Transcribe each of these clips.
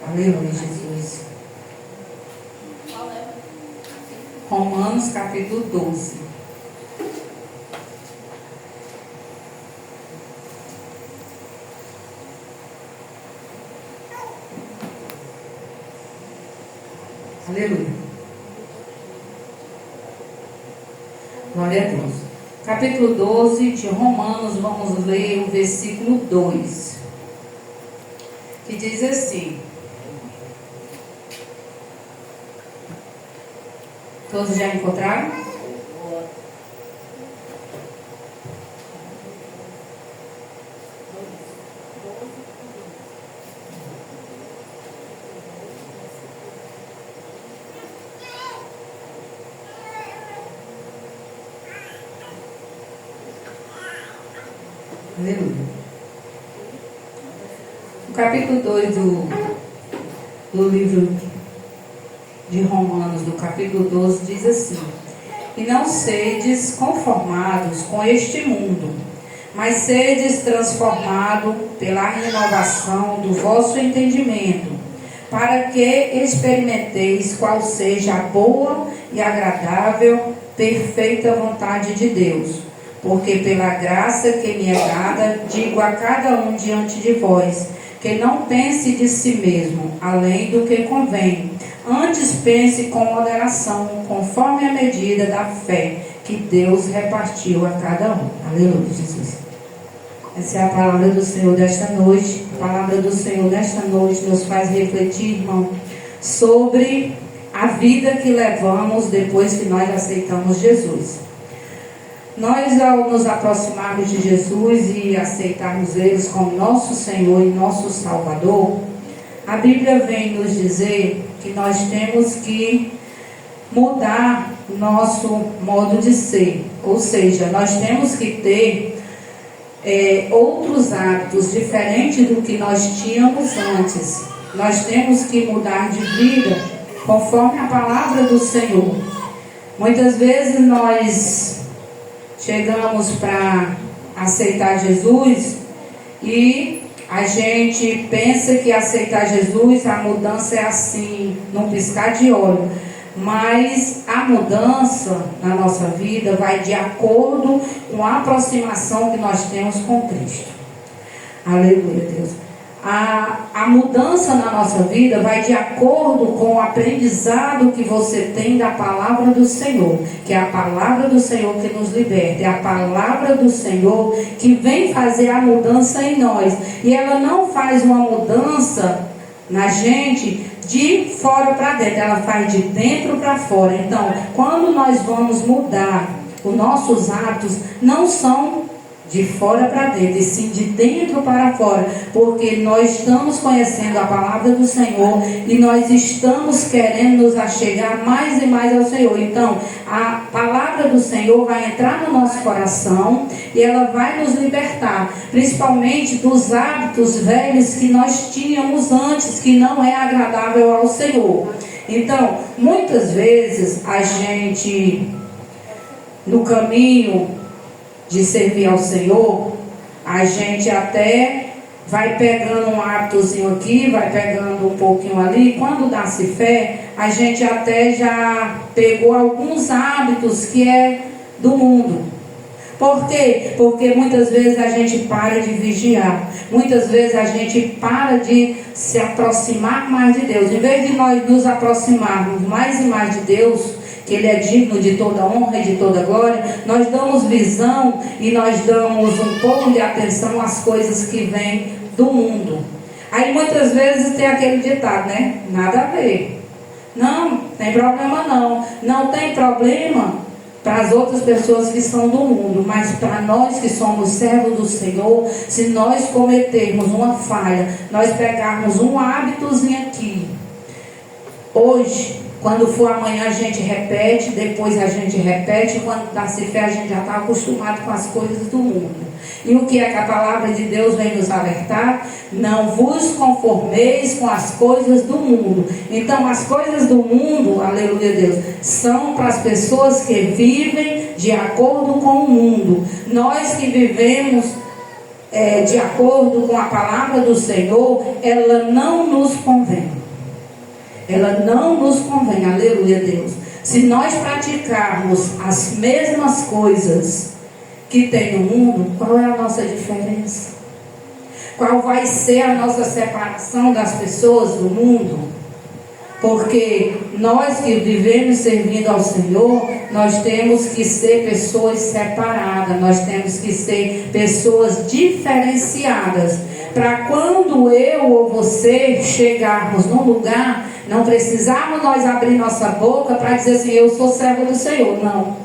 Aleluia, Jesus. Romanos capítulo 12. Aleluia. Glória a Deus. Capítulo 12 de Romanos, vamos ler o versículo 2. Que diz assim. Todos já encontraram? Aleluia. O capítulo 2 do livro de Romanos, do capítulo 12, diz assim: E não sedes conformados com este mundo, mas sedes transformados pela renovação do vosso entendimento, para que experimenteis qual seja a boa e agradável, perfeita vontade de Deus. Porque pela graça que me é dada, digo a cada um diante de vós, que não pense de si mesmo, além do que convém. Antes pense com moderação, conforme a medida da fé que Deus repartiu a cada um. Aleluia, Jesus. Essa é a palavra do Senhor desta noite. A palavra do Senhor desta noite nos faz refletir, irmão, sobre a vida que levamos depois que nós aceitamos Jesus. Nós, ao nos aproximarmos de Jesus e aceitarmos Ele como nosso Senhor e nosso Salvador, a Bíblia vem nos dizer que nós temos que mudar nosso modo de ser. Ou seja, nós temos que ter outros hábitos diferentes do que nós tínhamos antes. Nós temos que mudar de vida conforme a palavra do Senhor. Muitas vezes nós chegamos para aceitar Jesus e a gente pensa que aceitar Jesus, a mudança é assim, num piscar de olho. Mas a mudança na nossa vida vai de acordo com a aproximação que nós temos com Cristo. Aleluia, Deus. A mudança na nossa vida vai de acordo com o aprendizado que você tem da palavra do Senhor, que é a palavra do Senhor que nos liberta, é a palavra do Senhor que vem fazer a mudança em nós. E ela não faz uma mudança na gente de fora para dentro, ela faz de dentro para fora. Então, quando nós vamos mudar, os nossos hábitos não são de fora para dentro, e sim de dentro para fora, porque nós estamos conhecendo a palavra do Senhor e nós estamos querendo nos achegar mais e mais ao Senhor. Então, a palavra do Senhor vai entrar no nosso coração e ela vai nos libertar, principalmente dos hábitos velhos que nós tínhamos antes, que não é agradável ao Senhor. Então, muitas vezes a gente, no caminho de servir ao Senhor, a gente até vai pegando um hábitozinho aqui, vai pegando um pouquinho ali. Quando dá-se fé, a gente até já pegou alguns hábitos que é do mundo. Por quê? Porque muitas vezes a gente para de vigiar, muitas vezes a gente para de se aproximar mais de Deus. Em vez de nós nos aproximarmos mais e mais de Deus, que Ele é digno de toda honra e de toda glória, nós damos visão e nós damos um pouco de atenção às coisas que vêm do mundo. Aí muitas vezes tem aquele ditado, né? Nada a ver. Não, tem problema não. Não tem problema para as outras pessoas que são do mundo, mas para nós que somos servos do Senhor, se nós cometermos uma falha, nós pegarmos um hábitozinho aqui, hoje, quando for amanhã a gente repete, depois a gente repete, quando dá-se fé a gente já está acostumado com as coisas do mundo. E o que é que a palavra de Deus vem nos alertar? Não vos conformeis com as coisas do mundo. Então as coisas do mundo, aleluia Deus, são para as pessoas que vivem de acordo com o mundo. Nós que vivemos de acordo com a palavra do Senhor, ela não nos convém. ela não nos convém, aleluia, Deus. Se nós praticarmos as mesmas coisas que tem no mundo, qual é a nossa diferença? Qual vai ser a nossa separação das pessoas do mundo? Porque nós que vivemos servindo ao Senhor, nós temos que ser pessoas separadas, nós temos que ser pessoas diferenciadas, para quando eu ou você chegarmos num lugar, não precisarmos nós abrir nossa boca para dizer assim, eu sou servo do Senhor, não.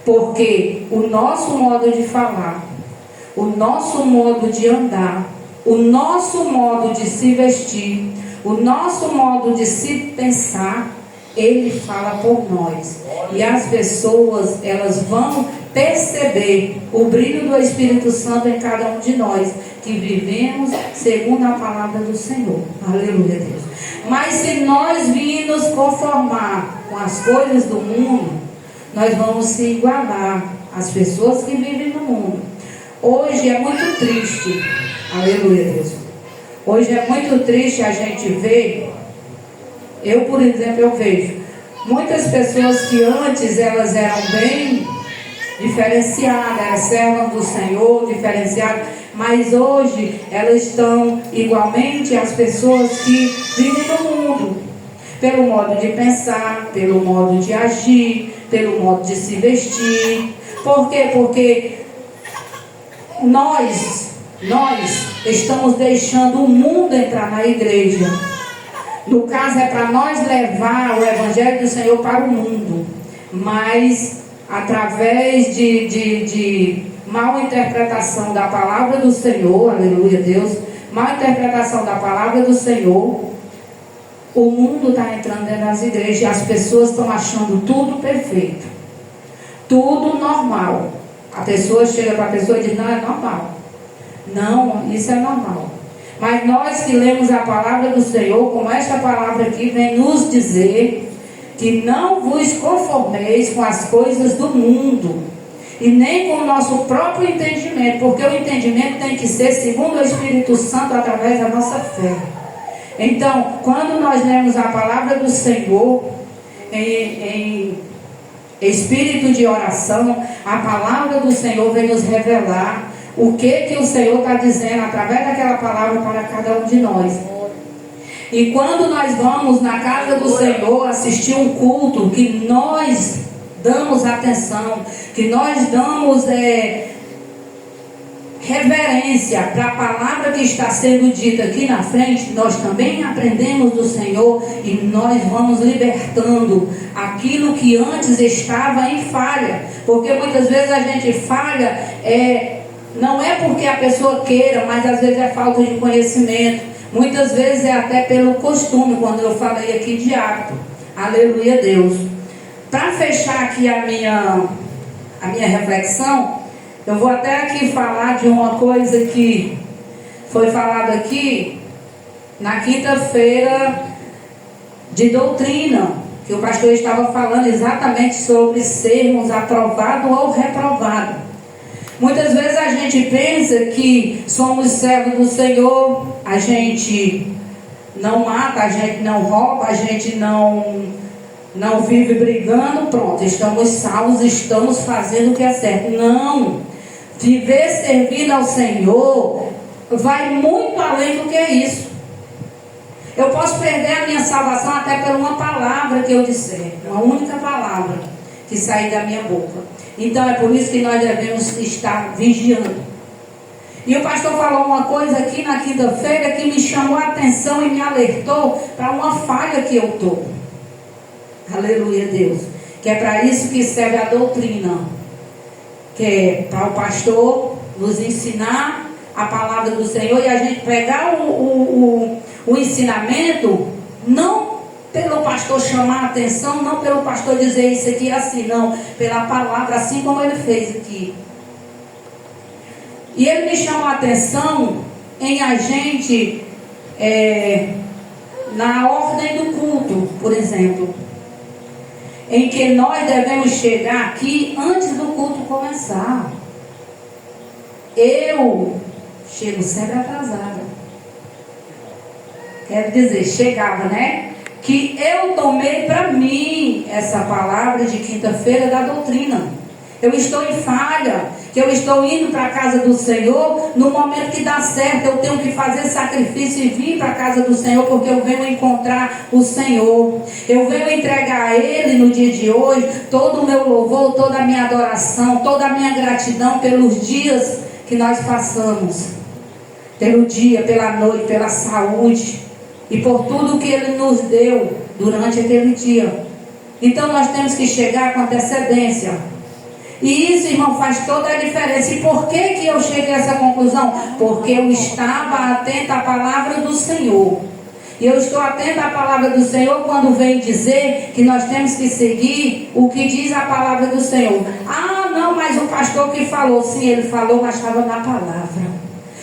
Porque o nosso modo de falar, o nosso modo de andar, o nosso modo de se vestir, o nosso modo de se pensar, Ele fala por nós. E as pessoas, elas vão perceber o brilho do Espírito Santo em cada um de nós, que vivemos segundo a palavra do Senhor. Aleluia, Deus. Mas se nós virmos conformar com as coisas do mundo, nós vamos se igualar às pessoas que vivem no mundo. Hoje é muito triste, aleluia, Deus. Hoje é muito triste a gente ver, eu, por exemplo, eu vejo muitas pessoas que antes elas eram bem diferenciadas, eram servas do Senhor, diferenciadas, mas hoje elas estão igualmente às pessoas que vivem no mundo, pelo modo de pensar, pelo modo de agir, pelo modo de se vestir. Por quê? Porque nós estamos deixando o mundo entrar na igreja. No caso é para nós levar o Evangelho do Senhor para o mundo, mas através de mal interpretação da palavra do Senhor, aleluia, Deus, mal interpretação da palavra do Senhor, o mundo está entrando dentro das igrejas e as pessoas estão achando tudo perfeito, tudo normal. A pessoa chega para a pessoa e diz, não, é normal. Não, isso é normal. Mas nós que lemos a palavra do Senhor, como esta palavra aqui vem nos dizer, que não vos conformeis com as coisas do mundo, e nem com o nosso próprio entendimento, porque o entendimento tem que ser segundo o Espírito Santo através da nossa fé. Então, quando nós lemos a palavra do Senhor em espírito de oração, a palavra do Senhor vem nos revelar o que o Senhor está dizendo através daquela palavra para cada um de nós. E quando nós vamos na casa do Senhor assistir um culto, que nós damos atenção, que nós damos reverência para a palavra que está sendo dita aqui na frente, nós também aprendemos do Senhor e nós vamos libertando aquilo que antes estava em falha. Porque muitas vezes a gente falha, não é porque a pessoa queira, mas às vezes é falta de conhecimento. Muitas vezes é até pelo costume, quando eu falei aqui de hábito. Aleluia, Deus. Para fechar aqui a minha reflexão, eu vou até aqui falar de uma coisa que foi falada aqui na quinta-feira de doutrina, que o pastor estava falando exatamente sobre sermos aprovados ou reprovados. Muitas vezes a gente pensa que somos servos do Senhor, a gente não mata, a gente não rouba, a gente não vive brigando, pronto, estamos salvos, estamos fazendo o que é certo. Não! Viver servindo ao Senhor vai muito além do que isso. Eu posso perder a minha salvação até por uma palavra que eu disser, uma única palavra que sair da minha boca. Então é por isso que nós devemos estar vigiando. E o pastor falou uma coisa aqui na quinta-feira que me chamou a atenção e me alertou para uma falha que eu estou. Aleluia, Deus. Que é para isso que serve a doutrina. Que é para o pastor nos ensinar a palavra do Senhor e a gente pegar o ensinamento, não pelo pastor chamar a atenção, não pelo pastor dizer isso aqui é assim, não, pela palavra, assim como ele fez aqui. E ele me chamou a atenção em a gente, na ordem do culto, por exemplo, em que nós devemos chegar aqui antes do culto começar. Eu chego sempre atrasada. Quero dizer, chegava, né? que eu tomei para mim essa palavra de quinta-feira da doutrina. Eu estou em falha, que eu estou indo para a casa do Senhor, no momento que dá certo, eu tenho que fazer sacrifício e vir para a casa do Senhor, porque eu venho encontrar o Senhor. Eu venho entregar a Ele no dia de hoje todo o meu louvor, toda a minha adoração, toda a minha gratidão pelos dias que nós passamos, pelo dia, pela noite, pela saúde e por tudo que Ele nos deu durante aquele dia. Então nós temos que chegar com antecedência. E isso, irmão, faz toda a diferença. E por que eu cheguei a essa conclusão? Porque eu estava atenta à palavra do Senhor. E eu estou atenta à palavra do Senhor quando vem dizer que nós temos que seguir o que diz a palavra do Senhor. Ah, não, mas o pastor que falou. Sim, ele falou, mas estava na palavra.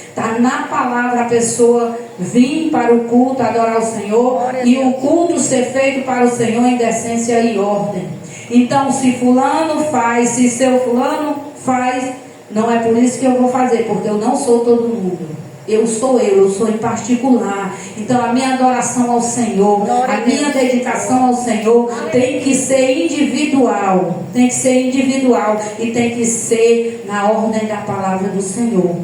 Está na palavra a pessoa vir para o culto, adorar o Senhor. E o culto ser feito para o Senhor em decência e ordem. Então, se fulano faz, se seu fulano faz, não é por isso que eu vou fazer, porque eu não sou todo mundo. Eu sou em particular. Então, a minha adoração ao Senhor, a minha dedicação ao Senhor tem que ser individual. Tem que ser individual e tem que ser na ordem da palavra do Senhor.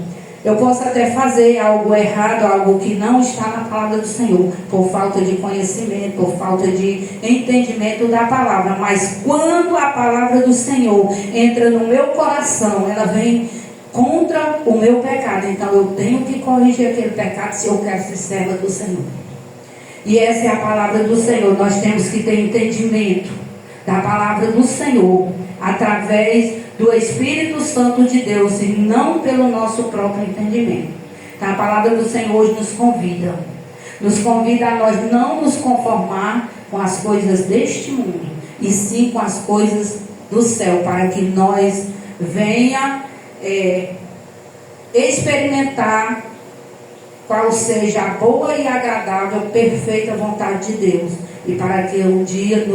Eu posso até fazer algo errado, algo que não está na palavra do Senhor, por falta de conhecimento, por falta de entendimento da palavra. Mas quando a palavra do Senhor entra no meu coração, ela vem contra o meu pecado. Então eu tenho que corrigir aquele pecado se eu quero ser serva do Senhor. E essa é a palavra do Senhor. Nós temos que ter entendimento da palavra do Senhor, através do Espírito Santo de Deus e não pelo nosso próprio entendimento. Então, a palavra do Senhor hoje nos convida a nós não nos conformar com as coisas deste mundo, e sim com as coisas do céu, para que nós venha experimentar qual seja a boa e agradável, perfeita vontade de Deus, e para que no dia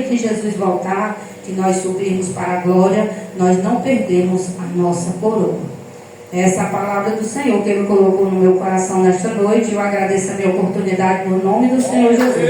que Jesus voltar, que nós subirmos para a glória, nós não perdemos a nossa coroa. Essa é a palavra do Senhor que Ele colocou no meu coração nesta noite. Eu agradeço a minha oportunidade no nome do Senhor Jesus.